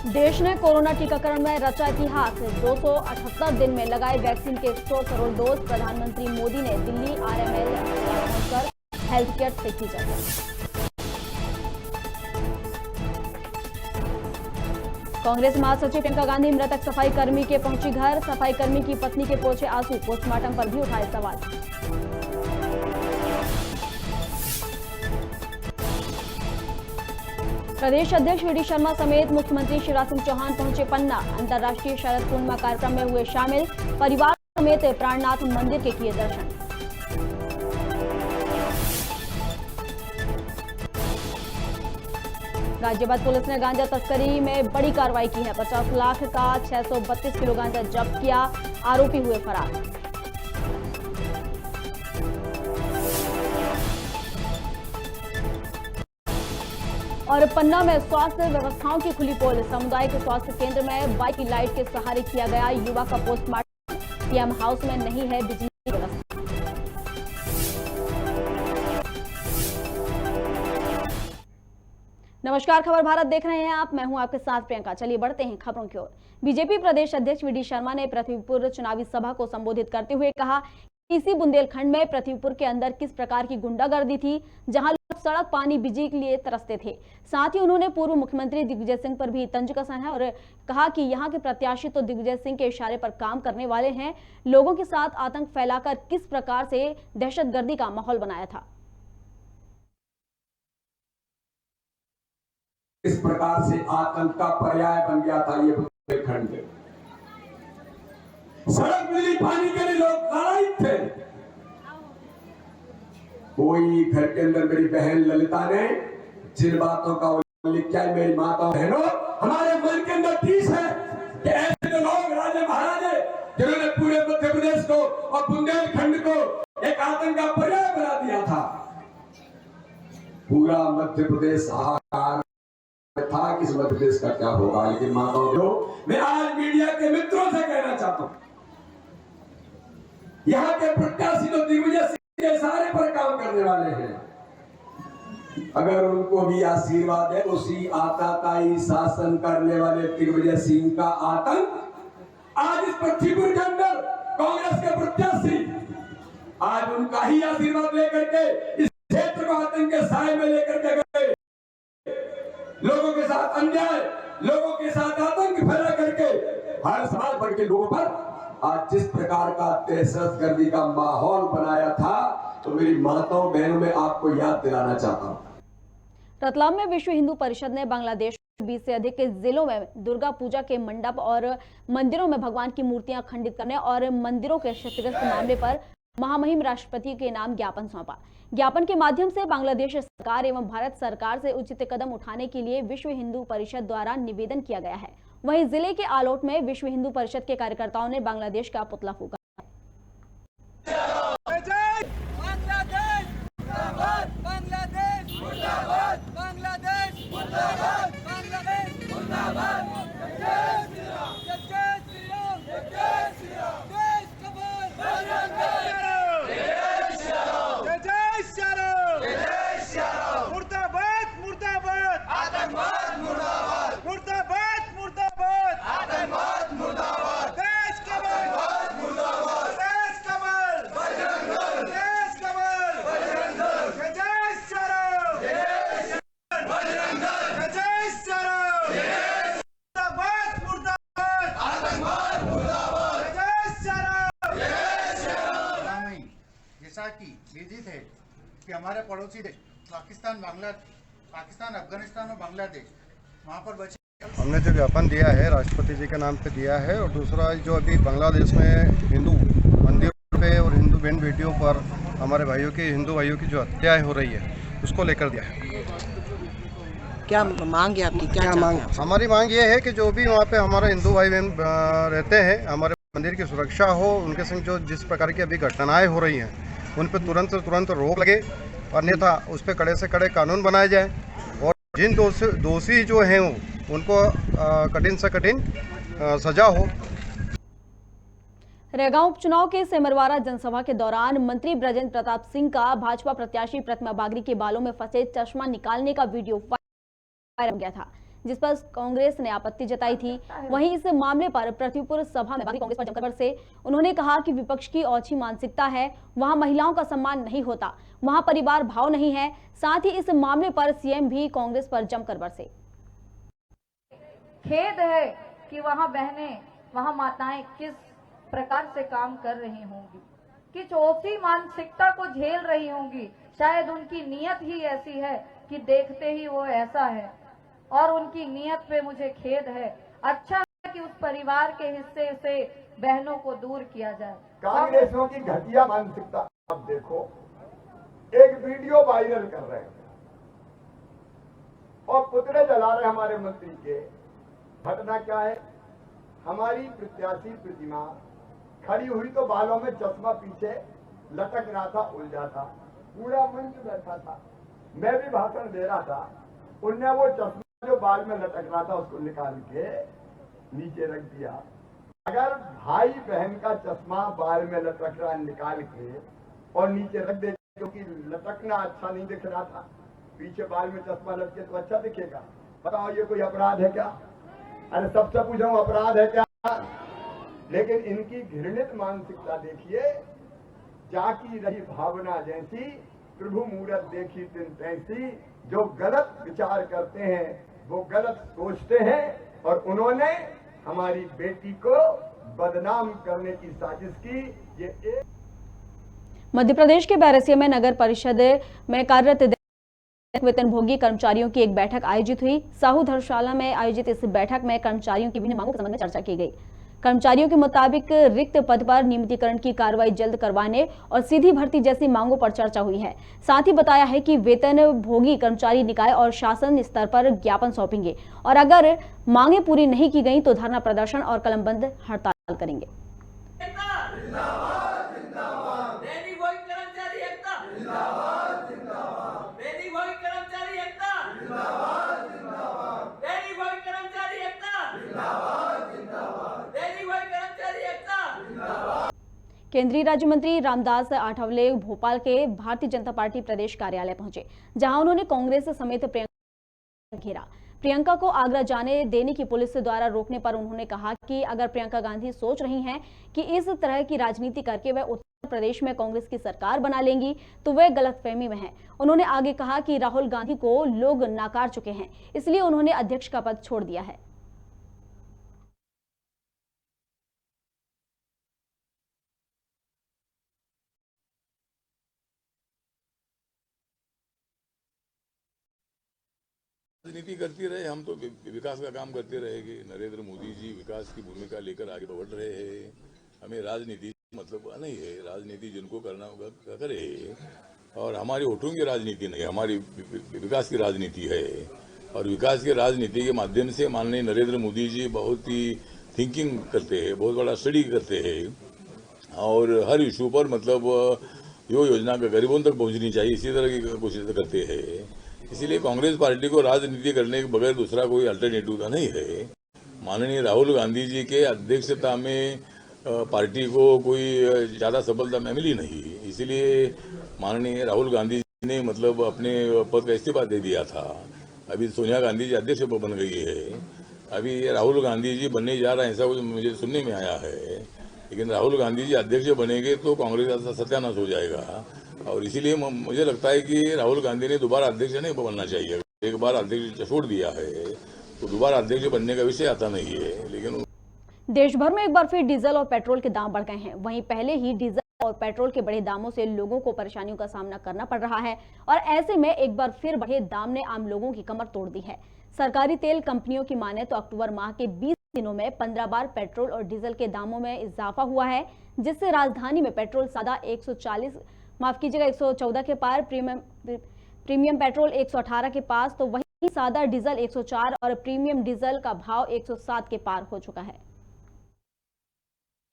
देश ने कोरोना टीकाकरण में रचा इतिहास। 278 दिन में लगाए वैक्सीन के 100 करोड़ डोज। प्रधानमंत्री मोदी ने दिल्ली आरएमएल पहुंचकर हेल्थ केयर से की चर्चा। कांग्रेस महासचिव प्रियंका गांधी मृतक सफाई कर्मी के पहुंची घर। सफाई कर्मी की पत्नी के पोंछे आंसू। पोस्टमार्टम पर भी उठाए सवाल। प्रदेश अध्यक्ष वी डी शर्मा समेत मुख्यमंत्री शिवराज सिंह चौहान पहुंचे पन्ना। अंतर्राष्ट्रीय शरद पूर्णिमा कार्यक्रम में हुए शामिल। परिवार समेत प्राणनाथ मंदिर के किए दर्शन। गाजियाबाद पुलिस ने गांजा तस्करी में बड़ी कार्रवाई की है। 50 लाख का 632 किलो गांजा जब्त किया। आरोपी हुए फरार। और पन्ना में स्वास्थ्य व्यवस्थाओं की खुली पोल। सामुदायिक स्वास्थ्य केंद्र में बाइक की लाइट के सहारे किया गया युवा का पोस्टमार्टम। पीएम हाउस में नहीं है बिजली की व्यवस्था। नमस्कार, खबर भारत देख रहे हैं आप। मैं हूं आपके साथ प्रियंका। चलिए बढ़ते हैं खबरों की ओर। बीजेपी प्रदेश अध्यक्ष वी डी शर्मा ने पृथ्वीपुर चुनावी सभा को संबोधित करते हुए कहा, इसी बुंदेलखंड में पृथ्वीपुर के अंदर किस प्रकार की गुंडागर्दी थी, जहां लोग सड़क पानी बिजली के लिए तरसते थे। साथ ही उन्होंने पूर्व मुख्यमंत्री दिग्विजय सिंह पर भी तंज कसा है और कहा कि यहां के प्रत्याशी तो दिग्विजय सिंह के इशारे पर काम करने वाले हैं। लोगों के साथ आतंक फैलाकर किस प्रकार से दहशतगर्दी का माहौल बनाया था। इस प्रकार से आतंक का पर्याय बन गया था ये बुंदेलखंड। सड़क बिजली पानी के लिए लोग लड़ाई थे। कोई घर के अंदर मेरी बहन ललिता ने जिन बातों का उल्लेख किया, मेरी माता बहनों, हमारे मन के अंदर तीस है कि ऐसे जो लोग राजे महाराजे जिन्होंने पूरे मध्य प्रदेश को और बुंदेलखंड को एक आतंक का पर्याय बना दिया था। पूरा मध्य प्रदेश हाहाकार था कि इस मध्य प्रदेश का क्या होगा। लेकिन माताओं, मैं आज मीडिया के मित्रों से कहना चाहता हूं, यहाँ के प्रत्याशी तो दिग्विजय सिंह के इशारे पर काम करने वाले हैं। अगर उनको भी आशीर्वाद है, उसी आताताई शासन करने वाले दिग्विजय सिंह का आतंक आज इस पृथ्वीपुर के अंदर कांग्रेस के प्रत्याशी आज उनका ही आशीर्वाद लेकर के इस क्षेत्र को आतंक के साए में लेकर के गए। लोगों के साथ अन्याय, लोगों के साथ आतंक फैला करके हर समाज वर्ग के लोगों पर आज जिस प्रकार का दहशतगर्दी का माहौल बनाया था, तो मेरी माताओं बहनों में आपको याद दिलाना चाहता हूं। रतलाम में विश्व हिंदू परिषद ने बांग्लादेश के 20 से अधिक जिलों में दुर्गा पूजा के मंडप और मंदिरों में भगवान की मूर्तियां खंडित करने और मंदिरों के क्षतिग्रस्त मामले पर महामहिम राष्ट्रपति के नाम ज्ञापन सौंपा। ज्ञापन के माध्यम से बांग्लादेश सरकार एवं भारत सरकार से उचित कदम उठाने के लिए विश्व हिंदू परिषद द्वारा निवेदन किया गया है। वहीं जिले के आलोट में विश्व हिंदू परिषद के कार्यकर्ताओं ने बांग्लादेश का पुतला फूंका। विदित है कि हमारे पड़ोसी देश पाकिस्तान, अफगानिस्तान और बांग्लादेश वहाँ पर बचे। हमने जो ज्ञापन दिया है राष्ट्रपति जी के नाम पे दिया है, और दूसरा जो अभी बांग्लादेश में हिंदू मंदिरों पे और हिंदू बहन बेटियों पर हमारे भाइयों की, हिंदू भाइयों की जो हत्याएं हो रही है, उसको लेकर दिया है। क्या मांग है आपकी? क्या मांग? हमारी मांग ये है कि जो भी वहाँ पे हमारे हिंदू भाई बहन रहते हैं, हमारे मंदिर की सुरक्षा हो, उनके संग जो जिस प्रकार की अभी घटनाएं हो रही हैं उन पर तुरंत रोक लगे, अन्यथा उस पर कड़े से कड़े कानून बनाए जाए और जिन दोषी जो हैं उनको कठिन से कठिन सजा हो। रेगांव उपचुनाव के सेमरवाड़ा जनसभा के दौरान मंत्री ब्रजेंद्र प्रताप सिंह का भाजपा प्रत्याशी प्रतिमा बागरी के बालों में फंसे चश्मा निकालने का वीडियो वायरल हो गया था, जिस पर कांग्रेस ने आपत्ति जताई थी। वहीं इस मामले पर पृथ्वीपुर सभा में कांग्रेस पर जमकर बरसे। उन्होंने कहा कि विपक्ष की ओछी मानसिकता है, वहां महिलाओं का सम्मान नहीं होता, वहां परिवार भाव नहीं है। साथ ही इस मामले पर सीएम भी कांग्रेस पर जमकर बरसे। खेद है कि वहां बहनें, वहां माताएं किस प्रकार से काम कर रही होंगी, किस ओछी मानसिकता को झेल रही होंगी। शायद उनकी नीयत ही ऐसी है कि देखते ही वो ऐसा है, और उनकी नीयत पे मुझे खेद है। अच्छा है कि उस परिवार के हिस्से से बहनों को दूर किया जाए। कांग्रेसियों की घटिया मानसिकता आप देखो, एक वीडियो वायरल कर रहे हैं और पुतले जला रहे हमारे मंत्री के। घटना क्या है, हमारी प्रत्याशी प्रतिमा खड़ी हुई तो बालों में चश्मा पीछे लटक रहा था, उलझा था, पूरा मंच बैठा था, मैं भी भाषण दे रहा था। उनने वो चश्मा जो बाल में लटक रहा था उसको निकाल के नीचे रख दिया। अगर भाई बहन का चश्मा बाल में लटक रहा निकाल के और नीचे रख दे, क्योंकि लटकना अच्छा नहीं दिख रहा था, पीछे बाल में चश्मा लटके तो अच्छा दिखेगा। बताओ ये कोई अपराध है क्या? अरे सबसे पूछा हूं अपराध है क्या? लेकिन इनकी घृणित मानसिकता देखिए, जाकी रही भावना जैसी, प्रभु मूरत देखी तिन तैसी। जो गलत विचार करते हैं वो गलत सोचते हैं, और उन्होंने हमारी बेटी को बदनाम करने की साजिश की। ये एक मध्य प्रदेश के बैरसिया में नगर परिषद में कार्यरत वेतनभोगी कर्मचारियों की एक बैठक आयोजित हुई। साहू धर्मशाला में आयोजित इस बैठक में कर्मचारियों की विभिन्न मांगों के संबंध में चर्चा की गई। कर्मचारियों के मुताबिक रिक्त पद पर नियमितीकरण की कार्रवाई जल्द करवाने और सीधी भर्ती जैसी मांगों पर चर्चा हुई है। साथ ही बताया है कि वेतनभोगी कर्मचारी निकाय और शासन स्तर पर ज्ञापन सौंपेंगे, और अगर मांगे पूरी नहीं की गई तो धरना प्रदर्शन और कलमबंद हड़ताल करेंगे। केंद्रीय राज्य मंत्री रामदास आठवले भोपाल के भारतीय जनता पार्टी प्रदेश कार्यालय पहुंचे, जहां उन्होंने कांग्रेस समेत प्रियंका घेरा। प्रियंका को आगरा जाने देने की पुलिस द्वारा रोकने पर उन्होंने कहा कि अगर प्रियंका गांधी सोच रही हैं कि इस तरह की राजनीति करके वह उत्तर प्रदेश में कांग्रेस की सरकार बना लेंगी तो वह गलतफहमी में है। उन्होंने आगे कहा कि राहुल गांधी को लोग नकार चुके हैं, इसलिए उन्होंने अध्यक्ष का पद छोड़ दिया है। राजनीति करती रहे, हम तो विकास का काम करते रहेंगे। नरेंद्र मोदी जी विकास की भूमिका लेकर आगे बढ़ रहे हैं। हमें राजनीति मतलब नहीं है, राजनीति जिनको करना होगा करे, और हमारी वोटों की राजनीति नहीं, हमारी विकास की राजनीति है। और विकास की राजनीति के माध्यम से माननीय नरेंद्र मोदी जी बहुत ही थिंकिंग करते हैं, बहुत बड़ा स्टडी करते हैं, और हर इशू पर मतलब जो योजना गरीबों तक पहुंचनी चाहिए इसी तरह की कोशिश करते हैं। इसीलिए कांग्रेस पार्टी को राजनीति करने के बगैर दूसरा कोई अल्टरनेटिव तो नहीं है। माननीय राहुल गांधी जी के अध्यक्षता में पार्टी को कोई ज़्यादा सफलता में मिली नहीं, इसलिए माननीय राहुल गांधी जी ने मतलब अपने पद का इस्तीफा दे दिया था। अभी सोनिया गांधी जी अध्यक्ष बन गई है, अभी राहुल गांधी जी बनने जा रहे हैं ऐसा कुछ मुझे सुनने में आया है। लेकिन राहुल गांधी जी अध्यक्ष बनेंगे तो कांग्रेस का सत्यानाश हो जाएगा, और इसीलिए मुझे लगता है कि राहुल गांधी ने दोबारा अध्यक्ष नहीं बनना चाहिए। एक बार अध्यक्ष छोड़ दिया है तो दोबारा अध्यक्ष बनने का विषय आता नहीं है। लेकिन देश भर में एक बार फिर डीजल और पेट्रोल के दाम बढ़ गए हैं। वहीं पहले ही डीजल और पेट्रोल के बढ़े दामों से लोगों को परेशानियों का सामना करना पड़ रहा है, और ऐसे में एक बार फिर बढ़े दाम ने आम लोगों की कमर तोड़ दी है। सरकारी तेल कंपनियों की माने तो अक्टूबर माह के 20 दिनों में 15 बार पेट्रोल और डीजल के दामों में इजाफा हुआ है, जिससे राजधानी में पेट्रोल सादा 114 के पार, प्रीमियम पेट्रोल 118 के पास, तो वहीं सादा डीजल 104 और प्रीमियम डीजल का भाव 107 के पार हो चुका है।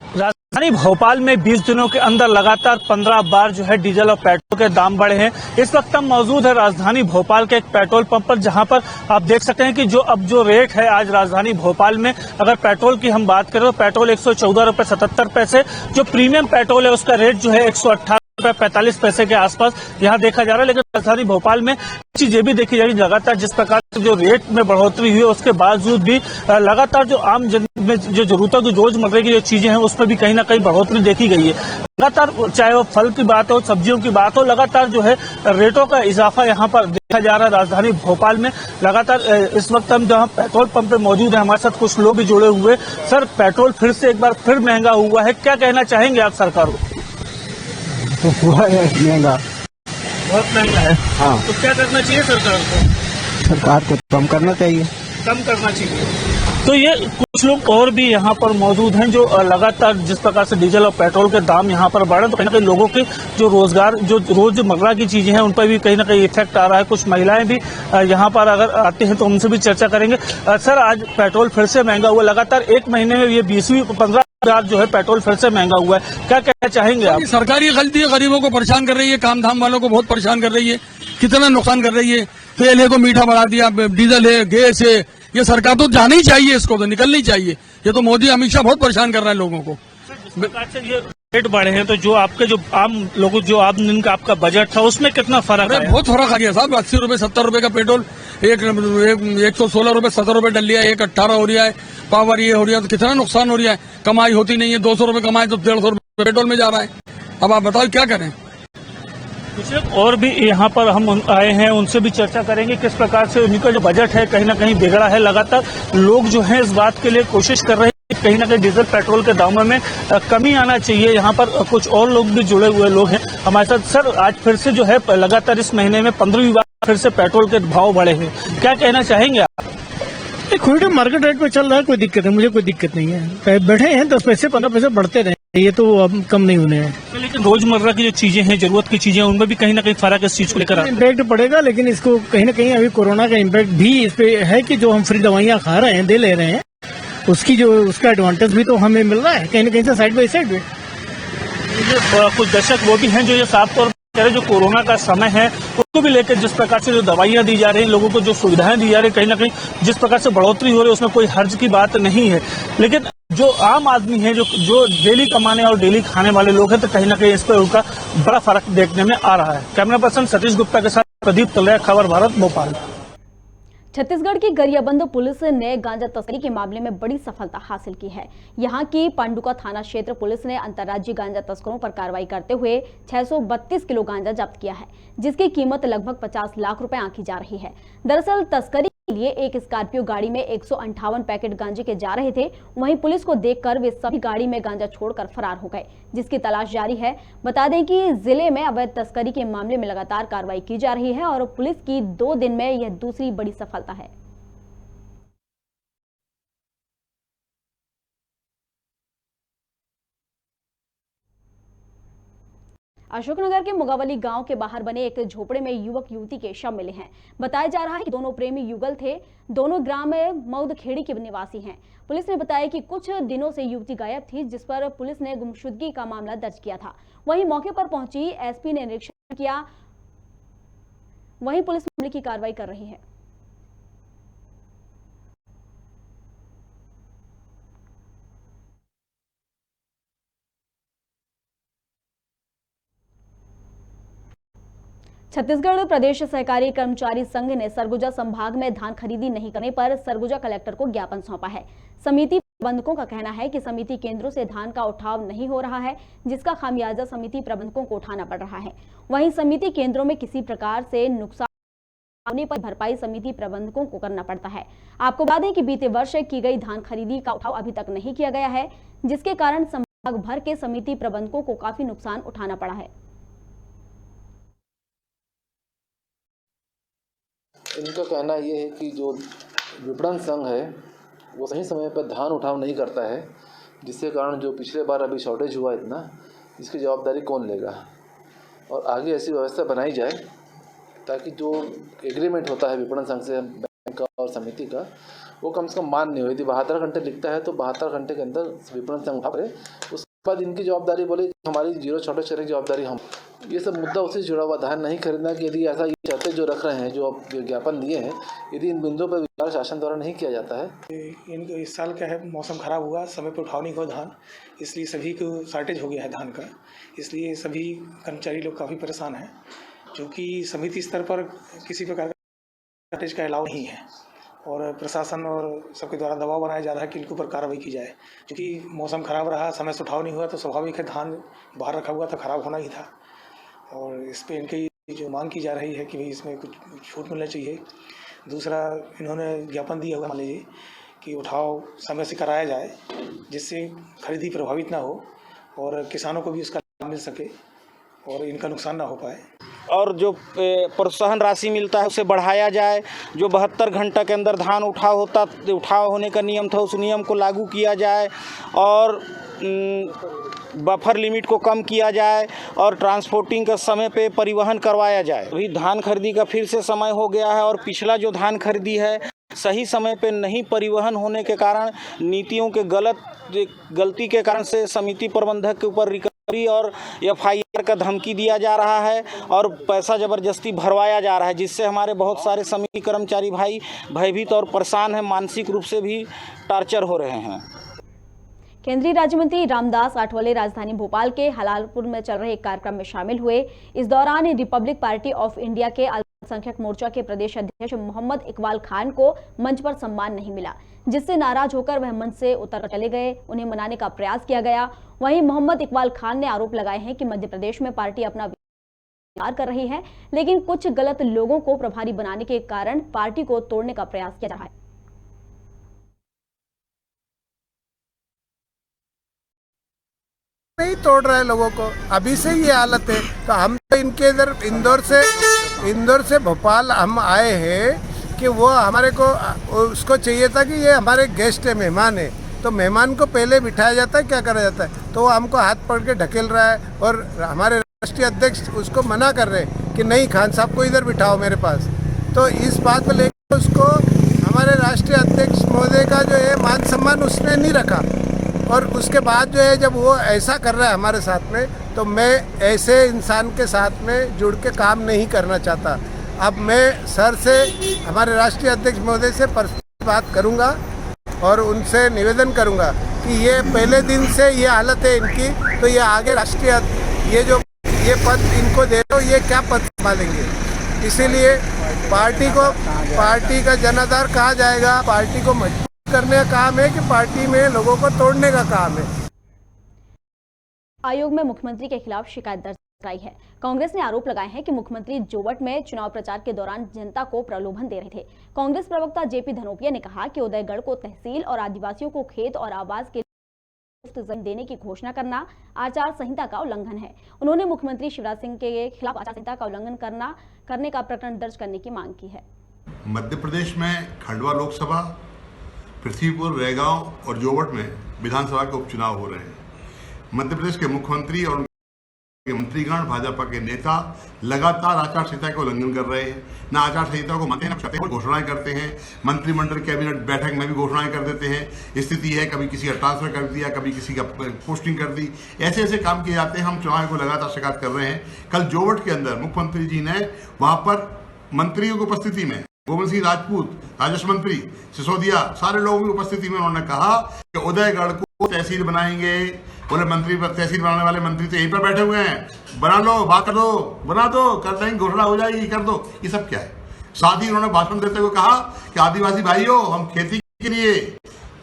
राजधानी भोपाल में 20 दिनों के अंदर लगातार 15 बार जो है डीजल और पेट्रोल के दाम बढ़े हैं। इस वक्त हम मौजूद है राजधानी भोपाल के एक पेट्रोल पंप पर, जहां पर आप देख सकते हैं कि जो रेट है आज राजधानी भोपाल में, अगर पेट्रोल की हम बात करें तो पेट्रोल 114 रुपये 77 पैसे, जो प्रीमियम पेट्रोल है उसका रेट जो है 118 ₹45 के आसपास यहाँ देखा जा रहा है। लेकिन राजधानी भोपाल में चीज ये भी देखी जाएगी, लगातार जिस प्रकार से जो रेट में बढ़ोतरी हुई है उसके बावजूद भी लगातार जो आम जन में जो जरूरतों की रोजमर्रा की जो चीजें हैं उसमें भी कहीं ना कहीं बढ़ोतरी देखी गई है। लगातार चाहे वो फल की बात हो, सब्जियों की बात हो, लगातार जो है रेटों का इजाफा यहाँ पर देखा जा रहा है राजधानी भोपाल में। लगातार इस वक्त हम जहाँ पेट्रोल पंप पे मौजूद है, हमारे साथ कुछ लोग भी जुड़े हुए। सर, पेट्रोल फिर से एक बार फिर महंगा हुआ है, क्या कहना चाहेंगे आप सरकार को? तो हुआ है महंगा, बहुत महंगा है। हाँ, तो क्या करना चाहिए सरकार को? सरकार को कम करना चाहिए। कम करना चाहिए। तो ये कुछ लोग और भी यहाँ पर मौजूद हैं जो लगातार जिस प्रकार से डीजल और पेट्रोल के दाम यहाँ पर बढ़े तो कहीं ना कहीं लोगों के जो रोजगार, जो रोजमर्रा की चीजें हैं उन पर भी कहीं ना कहीं इफेक्ट आ रहा है। कुछ महिलाएं भी यहाँ पर अगर आती हैं तो उनसे भी चर्चा करेंगे। सर, आज पेट्रोल फिर से महंगा हुआ, लगातार एक महीने में ये 15 जो है पेट्रोल फिर से महंगा हुआ है, क्या कहना चाहेंगे आप? सरकारी गलती है, गरीबों को परेशान कर रही है, काम धाम वालों को बहुत परेशान कर रही है, कितना नुकसान कर रही है। तेल है तो मीठा बढ़ा दिया, डीजल है, गैस है, ये सरकार तो जाना ही चाहिए, इसको तो निकलनी चाहिए। ये तो मोदी अमित शाह बहुत परेशान कर रहा है लोगों को। सरकार से ये रेट बढ़े हैं तो जो आपके जो आम लोगों, जो आम दिन का आपका बजट था उसमें कितना फर्क है? बहुत फर्क आ गया साहब। 80 रुपए 70 रुपए का पेट्रोल 116 रुपए 70 रुपए डल लिया है, 118 हो रहा है, पावर ये हो रहा है, तो कितना नुकसान हो रहा है। कमाई होती नहीं है, 200 रुपए कमाई तो 150 रुपए पेट्रोल में जा रहा है। अब आप बताओ क्या करें। कुछ लोग और भी यहाँ पर हम आए हैं, उनसे भी चर्चा करेंगे किस प्रकार से उनका जो बजट है कहीं ना कहीं बिगड़ा है। लगातार लोग जो है इस बात के लिए कोशिश कर रहे हैं कि कहीं ना कहीं डीजल पेट्रोल के दामों में कमी आना चाहिए। यहाँ पर कुछ और लोग भी जुड़े हुए लोग हैं हमारे साथ। सर, आज फिर से जो है लगातार इस महीने में 15वीं बार फिर से पेट्रोल के भाव बढ़े हैं, क्या कहना चाहेंगे आप? खुद मार्केट रेट पे चल रहा है, कोई दिक्कत है, मुझे कोई दिक्कत नहीं है। बैठे हैं 10 पैसे 15 पैसे बढ़ते रहे, ये तो अब कम नहीं होने हैं। लेकिन रोजमर्रा की जो चीजें हैं, जरूरत की चीजें, उनमें भी कहीं ना कहीं फर्क इस चीज को लेकर इम्पैक्ट पड़ेगा, लेकिन इसको कहीं ना कहीं अभी कोरोना का इम्पैक्ट भी इस पे है कि जो हम फ्री दवाइयाँ खा रहे हैं, दे ले रहे हैं, उसका एडवांटेज भी तो हमें मिल रहा है कहीं ना कहीं से, साइड बाई साइड में। कुछ दर्शक वो भी हैं जो ये साफ तौर पर जो कोरोना का समय है उसको भी लेकर जिस प्रकार से जो दवाइयां दी जा रही हैं, लोगों को जो सुविधाएं दी जा रही है, कहीं ना कहीं जिस प्रकार से बढ़ोतरी हो रही है उसमें कोई हर्ज की बात नहीं है। लेकिन जो आम आदमी है, जो डेली कमाने और डेली खाने वाले लोग हैं, तो कहीं ना कहीं इस पर उनका बड़ा फर्क देखने में आ रहा है। कैमरा पर्सन सतीश गुप्ता के साथ प्रदीप तलैया, खबर भारत, भोपाल। छत्तीसगढ़ की गरियाबंद पुलिस ने गांजा तस्करी के मामले में बड़ी सफलता हासिल की है। यहां की पांडुका थाना क्षेत्र पुलिस ने अंतर्राज्यीय गांजा तस्करों पर कार्रवाई करते हुए 632 किलो गांजा जब्त किया है, जिसकी कीमत लगभग 50 लाख रुपए आंकी जा रही है। दरअसल तस्करी के लिए एक स्कॉर्पियो गाड़ी में 158 पैकेट गांजे के जा रहे थे। वहीं पुलिस को देखकर वे सभी गाड़ी में गांजा छोड़कर फरार हो गए, जिसकी तलाश जारी है। बता दें कि जिले में अवैध तस्करी के मामले में लगातार कार्रवाई की जा रही है और पुलिस की 2 दिन में यह दूसरी बड़ी सफलता है। अशोकनगर के मुगावली गांव के बाहर बने एक झोपड़े में युवक युवती के शव मिले हैं। बताया जा रहा है कि दोनों प्रेमी युगल थे। दोनों ग्राम में मऊदखेड़ी के निवासी हैं। पुलिस ने बताया कि कुछ दिनों से युवती गायब थी, जिस पर पुलिस ने गुमशुदगी का मामला दर्ज किया था। वहीं मौके पर पहुंची एसपी ने निरीक्षण किया। वहीं पुलिस मामले की कार्रवाई कर रही है। छत्तीसगढ़ प्रदेश सहकारी कर्मचारी संघ ने सरगुजा संभाग में धान खरीदी नहीं करने पर सरगुजा कलेक्टर को ज्ञापन सौंपा है। समिति प्रबंधकों का कहना है कि समिति केंद्रों से धान का उठाव नहीं हो रहा है, जिसका खामियाजा समिति प्रबंधकों को उठाना पड़ रहा है। वहीं समिति केंद्रों में किसी प्रकार से नुकसान होने पर भरपाई समिति प्रबंधकों को करना पड़ता है। आपको बता दें कि बीते वर्ष की गई धान खरीदी का उठाव अभी तक नहीं किया गया है, जिसके कारण संभाग भर के समिति प्रबंधकों को काफी नुकसान उठाना पड़ा है। इनका कहना ये है कि जो विपणन संघ है वो सही समय पर धान उठाव नहीं करता है, जिसके कारण जो पिछले बार अभी शॉर्टेज हुआ इतना, इसकी जवाबदारी कौन लेगा। और आगे ऐसी व्यवस्था बनाई जाए ताकि जो एग्रीमेंट होता है विपणन संघ से बैंक का और समिति का, वो कम से कम मान्य हो। यदि 72 घंटे लिखता है तो 72 घंटे के अंदर विपणन संघ उठा करे। उसके बाद इनकी जवाबदारी बोले हमारी 0 छोटे शहर की जवाबदारी हम ये सब मुद्दा उससे जुड़ा हुआ धान नहीं खरीदना कि यदि ऐसा ये शर्तें जो रख रहे हैं, जो आप ज्ञापन दिए हैं, यदि इन बिंदुओं पर विचार शासन द्वारा नहीं किया जाता है। इनको इस साल क्या है, मौसम खराब हुआ, समय पर उठाव नहीं हुआ धान, इसलिए सभी को शॉर्टेज हो गया है धान का। इसलिए सभी कर्मचारी लोग काफ़ी परेशान हैं, क्योंकि समिति स्तर पर किसी प्रकार का शॉर्टेज का अलाव नहीं है और प्रशासन और सबके द्वारा दबाव बनाया जा रहा है कि इनके ऊपर कार्रवाई की जाए। क्योंकि मौसम खराब रहा, समय से उठाव नहीं हुआ, तो स्वाभाविक है धान बाहर रखा हुआ था, खराब होना ही था। और इस पर इनकी जो मांग की जा रही है कि भाई इसमें कुछ छूट मिलना चाहिए। दूसरा, इन्होंने ज्ञापन दिया हुआ, मान लीजिए कि उठाव समय से कराया जाए, जिससे खरीदी प्रभावित ना हो और किसानों को भी उसका लाभ मिल सके और इनका नुकसान ना हो पाए। और जो प्रोत्साहन राशि मिलता है उसे बढ़ाया जाए। जो 72 घंटा के अंदर धान उठाव होने का नियम था, उस नियम को लागू किया जाए और बफर लिमिट को कम किया जाए और ट्रांसपोर्टिंग का समय पे परिवहन करवाया जाए। अभी धान खरीदी का फिर से समय हो गया है और पिछला जो धान खरीदी है सही समय पे नहीं परिवहन होने के कारण, नीतियों के गलती के कारण से समिति प्रबंधक के ऊपर रिकवरी और FIR का धमकी दिया जा रहा है और पैसा ज़बरदस्ती भरवाया जा रहा है, जिससे हमारे बहुत सारे समिति कर्मचारी भाई भयभीत और परेशान हैं, मानसिक रूप से भी टार्चर हो रहे हैं। केंद्रीय राज्य मंत्री रामदास आठवले राजधानी भोपाल के हलालपुर में चल रहे एक कार्यक्रम में शामिल हुए। इस दौरान रिपब्लिक पार्टी ऑफ इंडिया के अल्पसंख्यक मोर्चा के प्रदेश अध्यक्ष मोहम्मद इकबाल खान को मंच पर सम्मान नहीं मिला, जिससे नाराज होकर वह मंच से उतर चले गए। उन्हें मनाने का प्रयास किया गया। वहीं मोहम्मद इकबाल खान ने आरोप लगाए हैं कि मध्य प्रदेश में पार्टी अपना विस्तार कर रही है, लेकिन कुछ गलत लोगों को प्रभारी बनाने के कारण पार्टी को तोड़ने का प्रयास किया जा रहा है। नहीं तोड़ रहे लोगों को, अभी से ये हालत है। तो हम तो इनके इधर इंदौर से भोपाल हम आए हैं कि वो हमारे को उसको चाहिए था कि ये हमारे गेस्ट है, मेहमान है, तो मेहमान को पहले बिठाया जाता है, क्या करा जाता है, तो वो हमको हाथ पकड़ के ढकेल रहा है और हमारे राष्ट्रीय अध्यक्ष उसको मना कर रहे हैं कि नहीं, खान साहब को इधर बिठाओ मेरे पास। तो इस बात को लेकर उसको हमारे राष्ट्रीय अध्यक्ष महोदय का जो है मान सम्मान उसने नहीं रखा और उसके बाद जो है जब वो ऐसा कर रहा है हमारे साथ में, तो मैं ऐसे इंसान के साथ में जुड़ के काम नहीं करना चाहता। अब मैं सर से, हमारे राष्ट्रीय अध्यक्ष महोदय से पर्सनल बात करूंगा और उनसे निवेदन करूंगा कि ये पहले दिन से ये हालत है इनकी, तो ये आगे राष्ट्रीय ये पद इनको दे दो, ये क्या पद संभालेंगे। इसीलिए पार्टी का जनाधार कहा जाएगा, पार्टी को मजबूत करने का काम है कि पार्टी में लोगों को तोड़ने का काम है। आयोग में मुख्यमंत्री के खिलाफ शिकायत दर्ज कराई है। कांग्रेस ने आरोप लगाए हैं कि मुख्यमंत्री जोवट में चुनाव प्रचार के दौरान जनता को प्रलोभन दे रहे थे। कांग्रेस प्रवक्ता JP धनोपिया ने कहा कि उदयगढ़ को तहसील और आदिवासियों को खेत और आवास के मुफ्त जमीन देने की घोषणा करना आचार संहिता का उल्लंघन है। उन्होंने मुख्यमंत्री शिवराज सिंह के खिलाफ आचार संहिता का उल्लंघन करने का प्रकरण दर्ज करने की मांग की है। मध्य प्रदेश में खंडवा लोकसभा, पृथ्वीपुर, रैगांव और जोवट में विधानसभा के उपचुनाव हो रहे हैं। मध्य प्रदेश के मुख्यमंत्री और उनके मंत्रीगण, भाजपा के नेता लगातार आचार संहिता का उल्लंघन कर रहे हैं। न आचार संहिता को मानते हैं, घोषणाएं करते हैं, मंत्रिमंडल कैबिनेट बैठक में भी घोषणाएं कर देते हैं। स्थिति है कभी किसी का ट्रांसफर कर दिया, कभी किसी का पोस्टिंग कर दी, ऐसे काम किए जाते हैं। हम चुनाव को लगातार शिकायत कर रहे हैं। कल जोवट के अंदर मुख्यमंत्री जी ने वहां पर मंत्रियों की उपस्थिति में, गोविंद सिंह राजपूत, राजस्व मंत्री, सिसोदिया, सारे लोगों की उपस्थिति में उन्होंने कहा कि उदयगढ़ को तहसील बनाएंगे। बोले मंत्री पर तहसील बनाने वाले मंत्री तो यहीं पर बैठे हुए हैं, बना लो, बात कर दो, बना दो, कर देंगे, घोषणा हो जाएगी, कर दो। ये सब क्या है? साथ ही उन्होंने भाषण देते हुए कहा कि आदिवासी भाइयों, हम खेती के लिए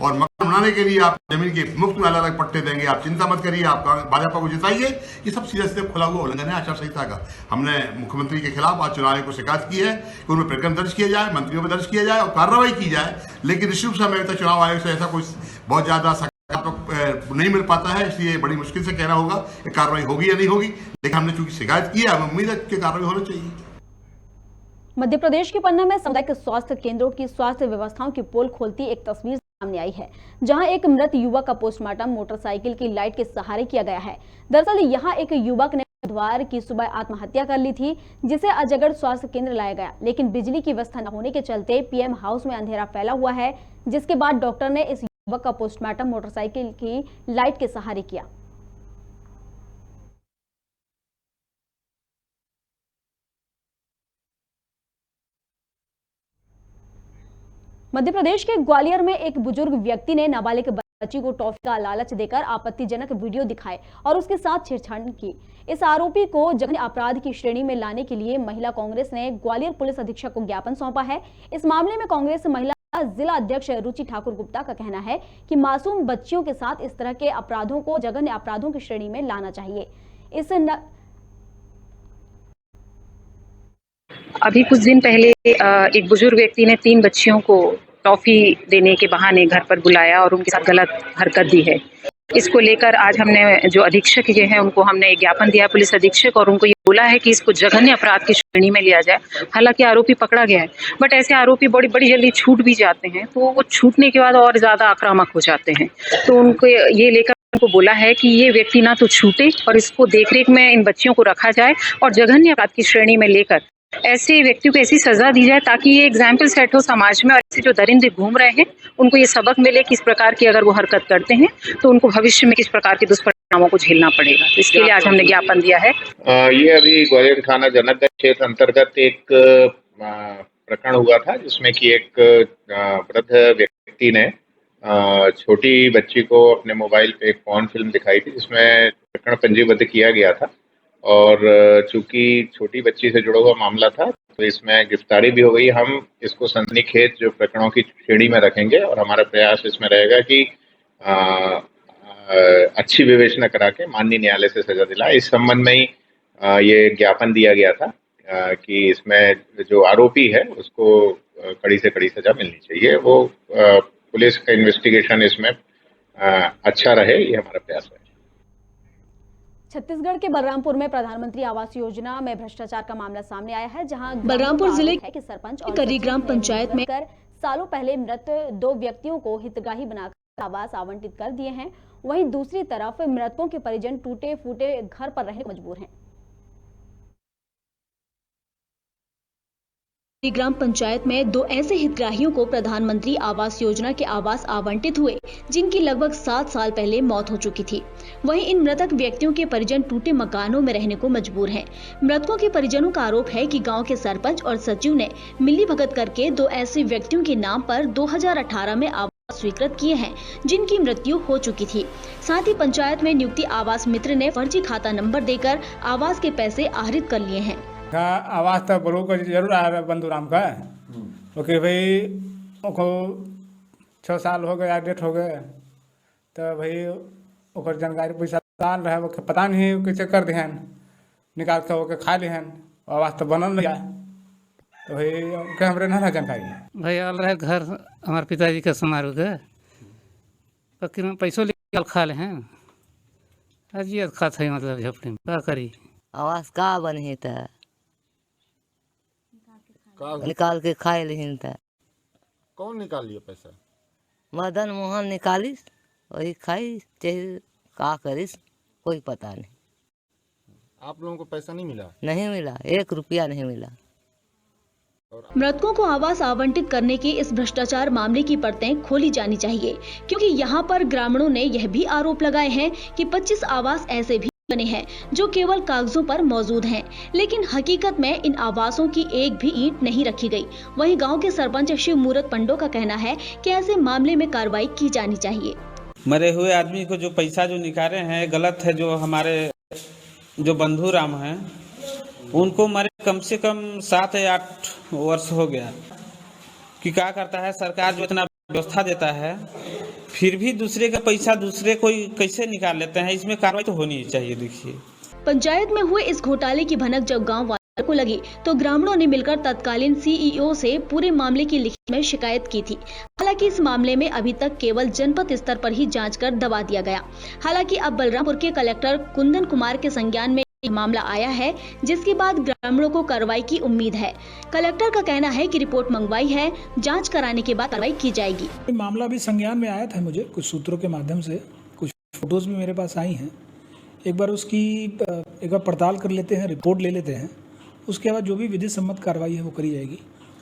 और मकान बनाने के लिए आप जमीन के मुफ्त में अलग अलग पट्टे देंगे, आप चिंता मत करिए, आप भाजपा को जिताइए। ये सब सीधे सीधे खुला हुआ उल्लंघन है आचार संहिता का। हमने मुख्यमंत्री के खिलाफ आज चुनाव आयोग को शिकायत की है कि उनमें प्रकरण दर्ज किया जाए, मंत्रियों में दर्ज किया जाए और कार्रवाई की जाए। लेकिन निश्चित समय तक चुनाव आयोग से ऐसा कोई बहुत ज्यादा सकारात्मक नहीं मिल पाता है, इसलिए बड़ी मुश्किल से कहना होगा कि कार्रवाई होगी या नहीं होगी। लेकिन हमने चूंकि शिकायत की है, हमें उम्मीद है कि कार्रवाई होनी चाहिए। मध्य प्रदेश के पन्ना में सामुदायिक स्वास्थ्य केंद्रों की स्वास्थ्य व्यवस्थाओं की पोल खोलती एक तस्वीर सामने आई है, जहां एक मृत युवक का पोस्टमार्टम मोटरसाइकिल की लाइट के सहारे किया गया है। दरअसल यहां एक युवक ने बुधवार की सुबह आत्महत्या कर ली थी, जिसे अजगढ़ स्वास्थ्य केंद्र लाया गया, लेकिन बिजली की व्यवस्था न होने के चलते PM हाउस में अंधेरा फैला हुआ है, जिसके बाद डॉक्टर ने इस युवक का पोस्टमार्टम मोटरसाइकिल की लाइट के सहारे किया। मध्य प्रदेश के ग्वालियर में एक बुजुर्ग व्यक्ति ने नाबालिग बच्ची को टॉफी का लालच देकर आपत्तिजनक वीडियो दिखाए और उसके साथ छेड़छाड़ की। इस आरोपी को जघन्य अपराध की श्रेणी में लाने के लिए महिला कांग्रेस ने ग्वालियर पुलिस अधीक्षक को ज्ञापन सौंपा है। इस मामले में कांग्रेस महिला जिला अध्यक्ष रुचि ठाकुर गुप्ता का कहना है कि मासूम बच्चियों के साथ इस तरह के अपराधों को जघन्य अपराधों की श्रेणी में लाना चाहिए। अभी कुछ दिन पहले एक बुजुर्ग व्यक्ति ने 3 बच्चियों को टॉफी देने के बहाने घर पर बुलाया और उनके साथ गलत हरकत दी है। इसको लेकर आज हमने जो अधीक्षक ये हैं उनको हमने एक ज्ञापन दिया पुलिस अधीक्षक और उनको ये बोला है कि इसको जघन्य अपराध की श्रेणी में लिया जाए। हालांकि आरोपी पकड़ा गया है, बट ऐसे आरोपी बड़ी जल्दी छूट भी जाते हैं, तो वो छूटने के बाद और ज्यादा आक्रामक हो जाते हैं। तो उनको ये लेकर उनको बोला है कि ये व्यक्ति ना तो छूटे और इसको देखरेख में इन बच्चियों को रखा जाए और जघन्य अपराध की श्रेणी में लेकर ऐसे व्यक्तियों को ऐसी सजा दी जाए ताकि ये एग्जाम्पल सेट हो समाज में और ऐसे जो दरिंदे घूम रहे हैं उनको ये सबक मिले कि इस प्रकार की अगर वो हरकत करते हैं तो उनको भविष्य में किस प्रकार के दुष्परिणामों को झेलना पड़ेगा। तो इसके लिए आज हमने ज्ञापन दिया है। ये अभी ग्वालियर थाना जनक क्षेत्र अंतर्गत एक प्रकरण हुआ था जिसमें कि एक वृद्ध व्यक्ति ने छोटी बच्ची को अपने मोबाइल पे एक पॉर्न फिल्म दिखाई थी जिसमें प्रकरण पंजीबद्ध किया गया था और चूंकि छोटी बच्ची से जुड़ा हुआ मामला था तो इसमें गिरफ्तारी भी हो गई। हम इसको सनसनीखेज जो प्रकरणों की श्रेणी में रखेंगे और हमारा प्रयास इसमें रहेगा कि अच्छी विवेचना करा के माननीय न्यायालय से सजा दिलाए। इस संबंध में ही ये ज्ञापन दिया गया था कि इसमें जो आरोपी है उसको कड़ी से कड़ी सजा मिलनी चाहिए। वो पुलिस का इन्वेस्टिगेशन इसमें अच्छा रहे, ये हमारा प्रयास है। छत्तीसगढ़ के बलरामपुर में प्रधानमंत्री आवास योजना में भ्रष्टाचार का मामला सामने आया है, जहां बलरामपुर जिले के सरपंच और करी ग्राम पंचायत में सालों पहले मृत 2 व्यक्तियों को हितग्राही बनाकर आवास आवंटित कर दिए हैं। वहीं दूसरी तरफ मृतकों के परिजन टूटे फूटे घर पर रहने मजबूर हैं। ग्राम पंचायत में 2 ऐसे हितग्राहियों को प्रधानमंत्री आवास योजना के आवास आवंटित हुए जिनकी लगभग 7 साल पहले मौत हो चुकी थी। वहीं इन मृतक व्यक्तियों के परिजन टूटे मकानों में रहने को मजबूर हैं। मृतकों के परिजनों का आरोप है कि गांव के सरपंच और सचिव ने मिलीभगत करके 2 ऐसे व्यक्तियों के नाम पर 2018 में आवास स्वीकृत किए हैं जिनकी मृत्यु हो चुकी थी। साथ ही पंचायत में नियुक्ति आवास मित्र ने फर्जी खाता नंबर देकर आवास के पैसे आहरित कर लिए हैं। आवास तो बड़ों को जरूर आ रहा है बंधुराम का, ओके भाई ओको 6 साल हो गए डेट हो गए तो भाई ओकर जानकारी पैसा डाल रहा है, पता नहीं कैसे कर दिहन निकाल के ओके खा लिहन आवास तो बनल नहीं तो भाई हमरे ना जानकारी भाई आल रहे घर हमारे पिताजी का समारोह के पक्की में पैसों निकाल खा ले हैं अजियत खा था मतलब झपड़ी में क्या करी आवास का बने था निकाल के खाए लेकिन था। कौन निकाल लिया पैसा? मदन मोहन निकालिस वही खाई चाहे का करिस कोई पता नहीं। आप लोगों को पैसा नहीं मिला? नहीं मिला, 1 रुपया नहीं मिला। मृतकों को आवास आवंटित करने के इस भ्रष्टाचार मामले की परतें खोली जानी चाहिए, क्योंकि यहाँ पर ग्रामीणों ने यह भी आरोप लगाए हैं कि 25 आवास ऐसे भी बने हैं जो केवल कागजों पर मौजूद हैं, लेकिन हकीकत में इन आवासों की एक भी ईंट नहीं रखी गई। वहीं गांव के सरपंच शिव मूरत पंडो का कहना है कि ऐसे मामले में कार्रवाई की जानी चाहिए। मरे हुए आदमी को जो पैसा जो निकाले हैं गलत है। जो हमारे जो बंधु राम हैं उनको मरे कम से कम 7 या 8 वर्ष हो गया कि क्या करता है सरकार जो इतना व्यवस्था देता है फिर भी दूसरे का पैसा दूसरे कोई कैसे निकाल लेते हैं। इसमें कार्रवाई तो होनी चाहिए। देखिए पंचायत में हुए इस घोटाले की भनक जब गांव वालों को लगी तो ग्रामीणों ने मिलकर तत्कालीन सीईओ से पूरे मामले की लिखित में शिकायत की थी। हालांकि इस मामले में अभी तक केवल जनपद स्तर पर ही जांच कर दबा दिया गया। हालांकि अब बलरामपुर के कलेक्टर कुंदन कुमार के संज्ञान में मामला आया है, जिसके बाद ग्रामीणों को कार्रवाई की उम्मीद है। कलेक्टर का कहना है कि रिपोर्ट मंगवाई है, जांच कराने के बाद कार्रवाई की जाएगी। मामला भी संज्ञान में आया था मुझे कुछ सूत्रों के माध्यम से, कुछ फोटोज भी मेरे पास आई हैं। एक बार उसकी एक बार पड़ताल कर लेते हैं, रिपोर्ट ले लेते हैं, उसके बाद जो भी विधि सम्मत कार्रवाई है वो करी जाएगी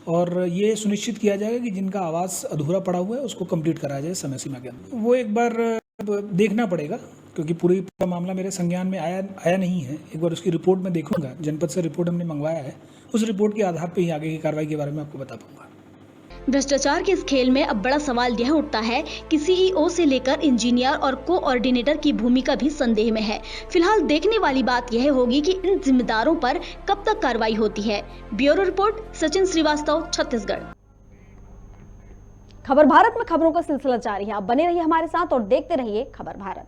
और ये सुनिश्चित किया जाएगा कि जिनका आवास अधूरा पड़ा हुआ है उसको कंप्लीट कराया जाए समय सीमा के अंदर। वो एक बार देखना पड़ेगा क्योंकि पूरा मामला मेरे संज्ञान में आया नहीं है। एक बार उसकी रिपोर्ट में देखूंगा, जनपद से रिपोर्ट हमने मंगवाया है, उस रिपोर्ट के आधार पर ही आगे की कार्रवाई के बारे में आपको बता पाऊंगा। भ्रष्टाचार के इस खेल में अब बड़ा सवाल यह उठता है कि सीईओ से लेकर इंजीनियर और कोऑर्डिनेटर की भूमिका भी संदेह में है। फिलहाल देखने वाली बात यह होगी कि इन जिम्मेदारों पर कब तक कार्रवाई होती है। Bureau report, Sachin Srivastava, Chhattisgarh. खबर भारत में खबरों का सिलसिला जारी है। आप बने रहिए हमारे साथ और देखते रहिए खबर भारत।